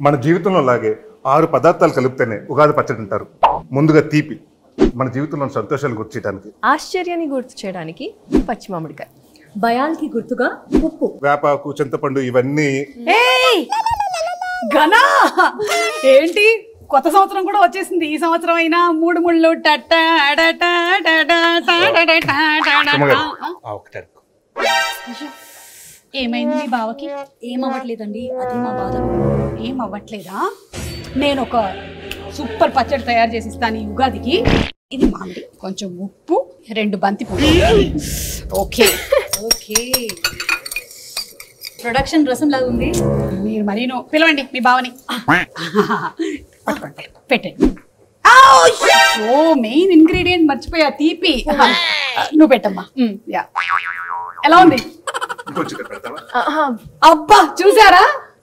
మన జీవితంలో లాగే 6 పదార్థాలు కలిపితేనే ఉగాది పచ్చడి అంటారు. ముందుగా తీపి, మన జీవితంలో సంతోషాలు గుర్తు చేయడానికి. ఆశ్చర్యాన్ని గుర్తు చేయడానికి పచ్చి మామిడికాయ. భయానికి గుర్తుగా ఉప్పు. వేపాకు, చింతపండు ఇవన్నీ. గనా ఏంటి కొత్త సంవత్సరం కూడా వచ్చేసింది. ఈ సంవత్సరం అయినా మూడు ముళ్ళు ఏమైంది మీ బావకి? ఏమవ్వట్లేదండి, అది మా బాధ. ఏం అవ్వట్లేదా? నేను ఒక సూపర్ పచ్చడి తయారు చేసి ఇస్తాను ఈ ఉగాదికి. ఇది మామిడి, కొంచెం ఉప్పు, 2 బంతి పువ్వు. ఓకే ఓకే, ప్రొడక్షన్ రసం లాగా ఉంది. మీరు మరీను పిలవండి మీ బావని. పెట్టండి. ఓ మెయిన్ ఇంగ్రీడియంట్ మర్చిపోయా, తీపి. నువ్వు పెట్టమ్మా. యా, ఎలా ఉంది? అబ్బా చూసారా,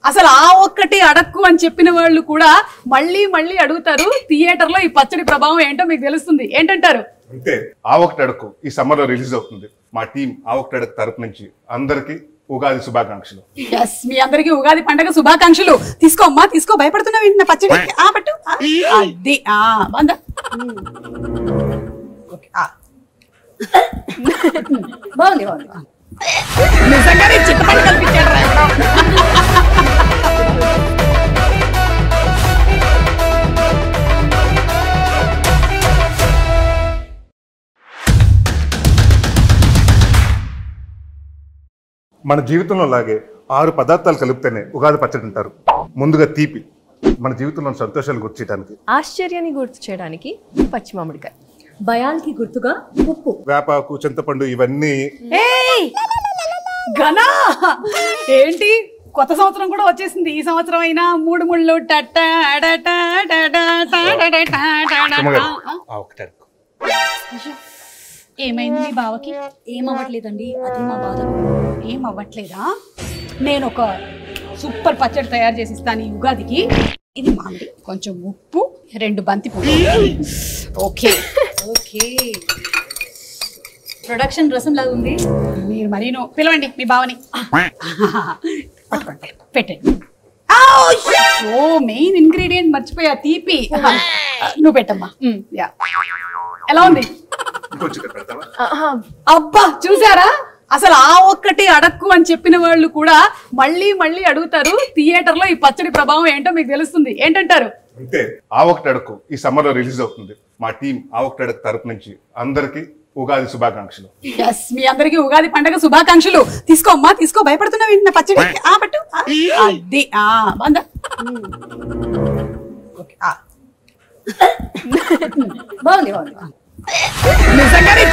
అసలు ఆ ఒక్కటి అడక్కు అని చెప్పిన వాళ్ళు కూడా మళ్ళీ మళ్ళీ అడుగుతారు. థియేటర్ లో ఈ పచ్చడి ప్రభావం ఏంటో మీకు తెలుస్తుంది. ఏంటంటారు? అంటే ఆ ఒకటి అడుగు ఈ సమ్మర్ లో రిలీజ్ అవుతుంది. మా టీం ఆ ఒకటి అడుగు తరపు నుంచి అందరికి ఉగాది శుభాకాంక్షలు. ఎస్, మీ అందరికి ఉగాది పండగ శుభాకాంక్షలు. తీసుకో అమ్మా, తీసుకో. భయపడుతున్నావు ఏంటి? పచ్చడి పట్టు. అది బాగుందా? బాగుంది బాగుంది. నిజంగానే చిట్టపండు కల్పించాడు రా. మన జీవితంలో లాగే 6 పదార్థాలు కలిపితేనే ఉగాది పచ్చడి అంటారు. ముందుగా తీపి, మన జీవితంలో సంతోషాలు గుర్తు చేయడానికి. ఆశ్చర్యాన్ని గుర్తు చేయడానికి పచ్చి మామిడికాయ. భయానికి గుర్తుగా ఉప్పు. వేపాకు, చింతపండు ఇవన్నీ. గనా ఏంటి కొత్త సంవత్సరం కూడా వచ్చేసింది. ఈ సంవత్సరం అయినా మూడు ముళ్ళు ఏమైంది మీ బావకి? ఏమవ్వట్లేదండి, అది మా బాధ. ఏం అవ్వట్లేదా? నేను ఒక సూపర్ పచ్చడి తయారు చేసి ఇస్తాను ఈ ఉగాదికి. ఇది మామిడి, కొంచెం ఉప్పు, 2 బంతి పువ్వు. ఓకే ఓకే, ప్రొడక్షన్ రసం లాగా ఉంది. మీరు మరీను పిలవండి మీ బావని. పెట్టండి. ఓ మెయిన్ ఇంగ్రీడియంట్ మర్చిపోయా, తీపి. నువ్వు పెట్టమ్మా. యా, ఎలా ఉంది? అబ్బా చూసారా, అసలు ఆ ఒక్కటి అడక్కు అని చెప్పిన వాళ్ళు కూడా మళ్ళీ మళ్ళీ అడుగుతారు. థియేటర్ లో ఈ పచ్చడి ప్రభావం ఏంటో మీకు తెలుస్తుంది. ఏంటంటారు? అంటే ఆ ఒకటి అడుగు ఈ సమ్మర్ లో రిలీజ్ అవుతుంది. మా టీం ఆ ఒకటి అడుగు తరపు నుంచి అందరికి ఉగాది శుభాకాంక్షలు. ఎస్, మీ అందరికి ఉగాది పండగ శుభాకాంక్షలు. తీసుకో అమ్మా, తీసుకో. భయపడుతున్నావు ఏంటి? పచ్చడి పట్టు. అది బాగుందా? బాగుంది బాగుంది. నిజంగానే